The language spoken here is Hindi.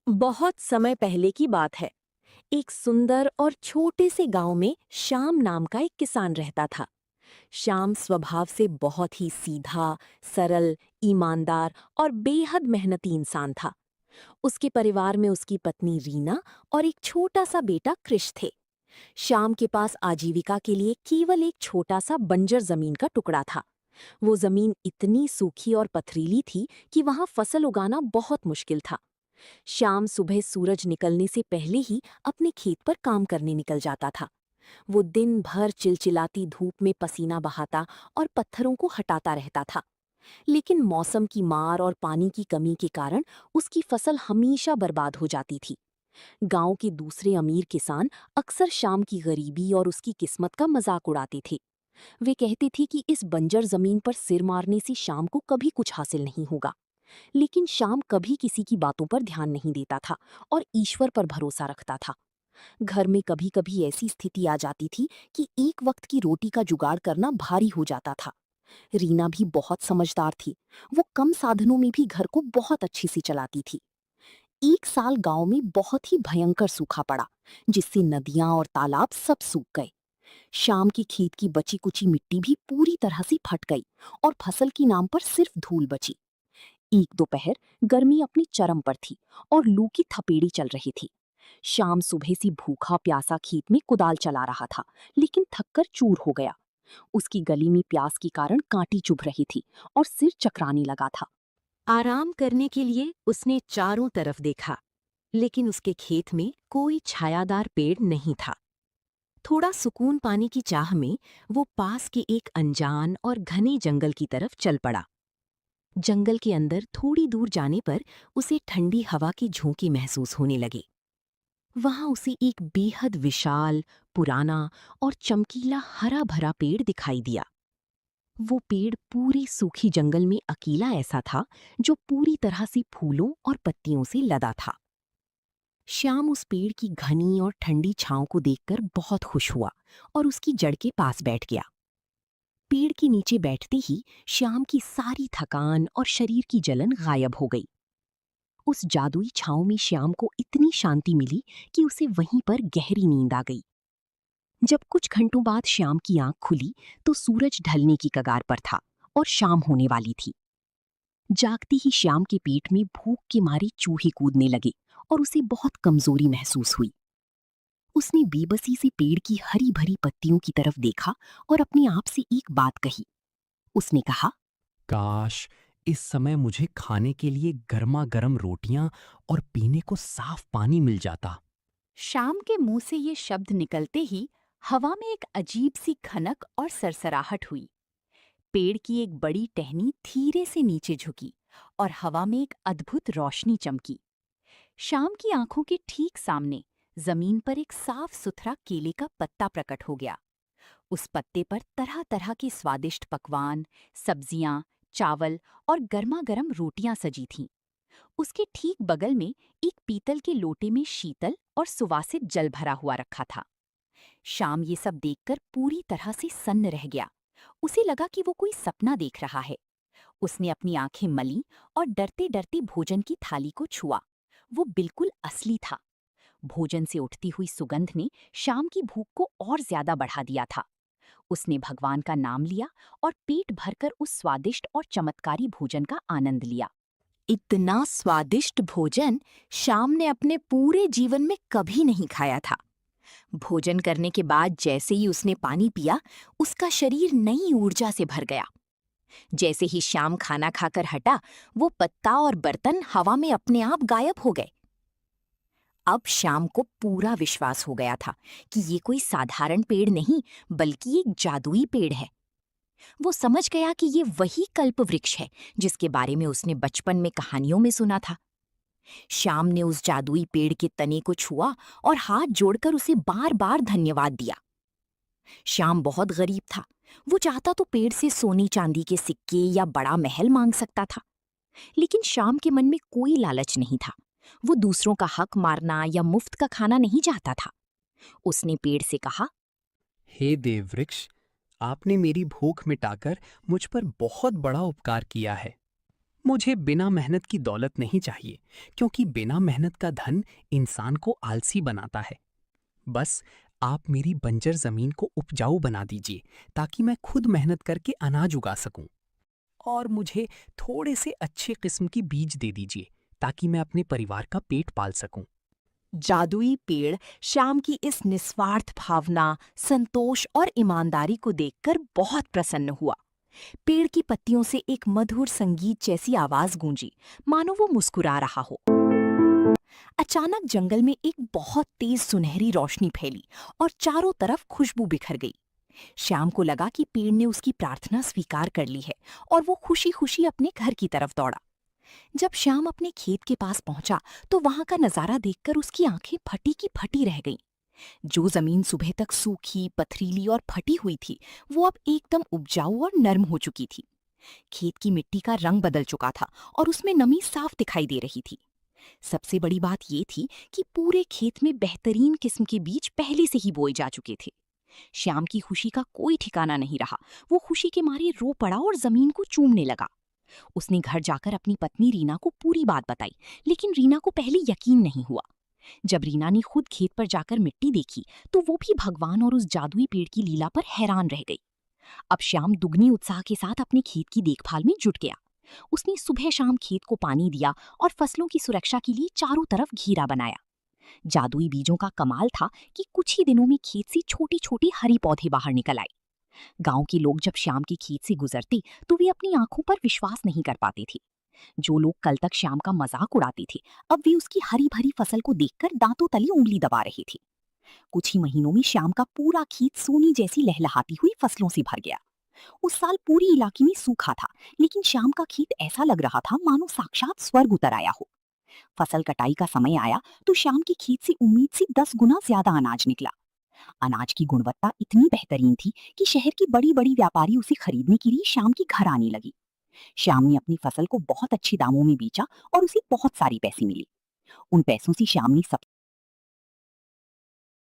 बहुत समय पहले की बात है। एक सुंदर और छोटे से गांव में श्याम नाम का एक किसान रहता था। श्याम स्वभाव से बहुत ही सीधा, सरल, ईमानदार और बेहद मेहनती इंसान था। उसके परिवार में उसकी पत्नी रीना और एक छोटा सा बेटा कृष थे। श्याम के पास आजीविका के लिए केवल एक छोटा सा बंजर जमीन का टुकड़ा था। वो जमीन इतनी सूखी और पथरीली थी कि वहां फसल उगाना बहुत मुश्किल था। शाम सुबह सूरज निकलने से पहले ही अपने खेत पर काम करने निकल जाता था। वो दिन भर चिलचिलाती धूप में पसीना बहाता और पत्थरों को हटाता रहता था। लेकिन मौसम की मार और पानी की कमी के कारण उसकी फसल हमेशा बर्बाद हो जाती थी। गांव के दूसरे अमीर किसान अक्सर शाम की गरीबी और उसकी किस्मत का मजाक उड़ाते थे। वे कहते थे कि इस बंजर जमीन पर सिर मारने से शाम को कभी कुछ हासिल नहीं होगा। लेकिन शाम कभी किसी की बातों पर ध्यान नहीं देता था और ईश्वर पर भरोसा रखता था। घर में कभी कभी ऐसी स्थिति आ जाती थी कि एक वक्त की रोटी का जुगाड़ करना भारी हो जाता था। रीना भी बहुत समझदार थी। वो कम साधनों में भी घर को बहुत अच्छी से चलाती थी। एक साल गांव में बहुत ही भयंकर सूखा पड़ा, जिससे नदियां और तालाब सब सूख गए। शाम के खेत की बची कुची मिट्टी भी पूरी तरह से फट गई और फसल की नाम पर सिर्फ धूल बची। एक दोपहर गर्मी अपनी चरम पर थी और लू की थपेड़ी चल रही थी। शाम सुबह से भूखा प्यासा खेत में कुदाल चला रहा था, लेकिन थककर चूर हो गया। उसकी गली में प्यास के कारण कांटी चुभ रही थी और सिर चकराने लगा था। आराम करने के लिए उसने चारों तरफ देखा, लेकिन उसके खेत में कोई छायादार पेड़ नहीं था। थोड़ा सुकून पाने की चाह में वो पास के एक अनजान और घने जंगल की तरफ चल पड़ा। जंगल के अंदर थोड़ी दूर जाने पर उसे ठंडी हवा की झोंके महसूस होने लगे। वहां उसे एक बेहद विशाल, पुराना और चमकीला हरा भरा पेड़ दिखाई दिया। वो पेड़ पूरी सूखी जंगल में अकेला ऐसा था जो पूरी तरह से फूलों और पत्तियों से लदा था। श्याम उस पेड़ की घनी और ठंडी छांव को देखकर बहुत खुश हुआ और उसकी जड़ के पास बैठ गया। पेड़ के नीचे बैठते ही श्याम की सारी थकान और शरीर की जलन गायब हो गई। उस जादुई छांव में श्याम को इतनी शांति मिली कि उसे वहीं पर गहरी नींद आ गई। जब कुछ घंटों बाद श्याम की आंख खुली तो सूरज ढलने की कगार पर था और शाम होने वाली थी। जागते ही श्याम के पेट में भूख के मारे चूहे कूदने लगे और उसे बहुत कमजोरी महसूस हुई। उसने बेबसी से पेड़ की हरी भरी पत्तियों की तरफ देखा और अपने आप से एक बात कही। उसने कहा, काश इस समय मुझे खाने के लिए गर्मा गर्म रोटियां और पीने को साफ पानी मिल जाता। शाम के मुंह से ये शब्द निकलते ही हवा में एक अजीब सी खनक और सरसराहट हुई। पेड़ की एक बड़ी टहनी धीरे से नीचे झुकी और हवा में एक अद्भुत रोशनी चमकी। शाम की आंखों के ठीक सामने जमीन पर एक साफ सुथरा केले का पत्ता प्रकट हो गया। उस पत्ते पर तरह तरह के स्वादिष्ट पकवान, सब्जियां, चावल और गर्मा गर्म रोटियां सजी थीं। उसके ठीक बगल में एक पीतल के लोटे में शीतल और सुवासित जल भरा हुआ रखा था। शाम ये सब देखकर पूरी तरह से सन्न रह गया। उसे लगा कि वो कोई सपना देख रहा है। उसने अपनी आंखें मलीं और डरते डरते भोजन की थाली को छुआ। वो बिल्कुल असली था। भोजन से उठती हुई सुगंध ने शाम की भूख को और ज्यादा बढ़ा दिया था। उसने भगवान का नाम लिया और पेट भरकर उस स्वादिष्ट और चमत्कारी भोजन का आनंद लिया। इतना स्वादिष्ट भोजन श्याम ने अपने पूरे जीवन में कभी नहीं खाया था। भोजन करने के बाद जैसे ही उसने पानी पिया, उसका शरीर नई ऊर्जा से भर गया। जैसे ही श्याम खाना खाकर हटा, वो पत्ता और बर्तन हवा में अपने आप गायब हो गए। अब श्याम को पूरा विश्वास हो गया था कि ये कोई साधारण पेड़ नहीं, बल्कि एक जादुई पेड़ है। वो समझ गया कि ये वही कल्प वृक्ष है जिसके बारे में उसने बचपन में कहानियों में सुना था। श्याम ने उस जादुई पेड़ के तने को छुआ और हाथ जोड़कर उसे बार बार धन्यवाद दिया। श्याम बहुत गरीब था। वो चाहता तो पेड़ से सोने चांदी के सिक्के या बड़ा महल मांग सकता था, लेकिन श्याम के मन में कोई लालच नहीं था। वो दूसरों का हक मारना या मुफ्त का खाना नहीं चाहता था। उसने पेड़ से कहा, हे देव वृक्ष, आपने मेरी भूख मिटाकर मुझ पर बहुत बड़ा उपकार किया है। मुझे बिना मेहनत की दौलत नहीं चाहिए, क्योंकि बिना मेहनत का धन इंसान को आलसी बनाता है। बस आप मेरी बंजर जमीन को उपजाऊ बना दीजिए, ताकि मैं खुद मेहनत करके अनाज उगा सकूं। और मुझे थोड़े से अच्छे किस्म की बीज दे दीजिए, ताकि मैं अपने परिवार का पेट पाल सकूं। जादुई पेड़ श्याम की इस निस्वार्थ भावना, संतोष और ईमानदारी को देखकर बहुत प्रसन्न हुआ। पेड़ की पत्तियों से एक मधुर संगीत जैसी आवाज गूंजी, मानो वो मुस्कुरा रहा हो। अचानक जंगल में एक बहुत तेज सुनहरी रोशनी फैली और चारों तरफ खुशबू बिखर गई। श्याम को लगा कि पेड़ ने उसकी प्रार्थना स्वीकार कर ली है और वो खुशी खुशी अपने घर की तरफ दौड़ा। जब श्याम अपने खेत के पास पहुंचा तो वहां का नजारा देखकर उसकी आंखें फटी की फटी रह गईं। जो जमीन सुबह तक सूखी, पथरीली और फटी हुई थी, वो अब एकदम उपजाऊ और नर्म हो चुकी थी। खेत की मिट्टी का रंग बदल चुका था और उसमें नमी साफ दिखाई दे रही थी। सबसे बड़ी बात ये थी कि पूरे खेत में बेहतरीन किस्म के बीज पहले से ही बोए जा चुके थे। श्याम की खुशी का कोई ठिकाना नहीं रहा। वो खुशी के मारे रो पड़ा और जमीन को चूमने लगा। उसने घर जाकर अपनी पत्नी रीना को पूरी बात बताई, लेकिन रीना को पहले यकीन नहीं हुआ। जब रीना ने खुद खेत पर जाकर मिट्टी देखी तो वो भी भगवान और उस जादुई पेड़ की लीला पर हैरान रह गई। अब श्याम दुगनी उत्साह के साथ अपने खेत की देखभाल में जुट गया। उसने सुबह शाम खेत को पानी दिया और फसलों की सुरक्षा के लिए चारों तरफ घेरा बनाया। जादुई बीजों का कमाल था कि कुछ ही दिनों में खेत से छोटी छोटी हरी पौधे बाहर निकल आए। गांव के लोग जब श्याम के खेत से गुजरते तो वे अपनी आंखों पर विश्वास नहीं कर पाते थे। जो लोग कल तक श्याम का मजाक उड़ाते थे, अब वे उसकी हरी भरी फसल को देखकर दांतों तले उंगली दबा रहे थे। कुछ ही महीनों में श्याम का पूरा खेत सोने जैसी लहलहाती हुई फसलों से भर गया। उस साल पूरी इलाके में सूखा था, लेकिन श्याम का खेत ऐसा लग रहा था मानो साक्षात स्वर्ग उतर आया हो। फसल कटाई का समय आया तो श्याम के खेत से उम्मीद से 10 गुना ज्यादा अनाज निकला। अनाज की गुणवत्ता इतनी बेहतरीन थी कि शहर के बड़ी बड़ी व्यापारी उसे खरीदने के लिए श्याम के घर आने लगे। श्याम ने अपनी फसल को बहुत अच्छे दामों में बेचा और उसे बहुत सारे पैसे मिले। उन पैसों से श्याम ने सब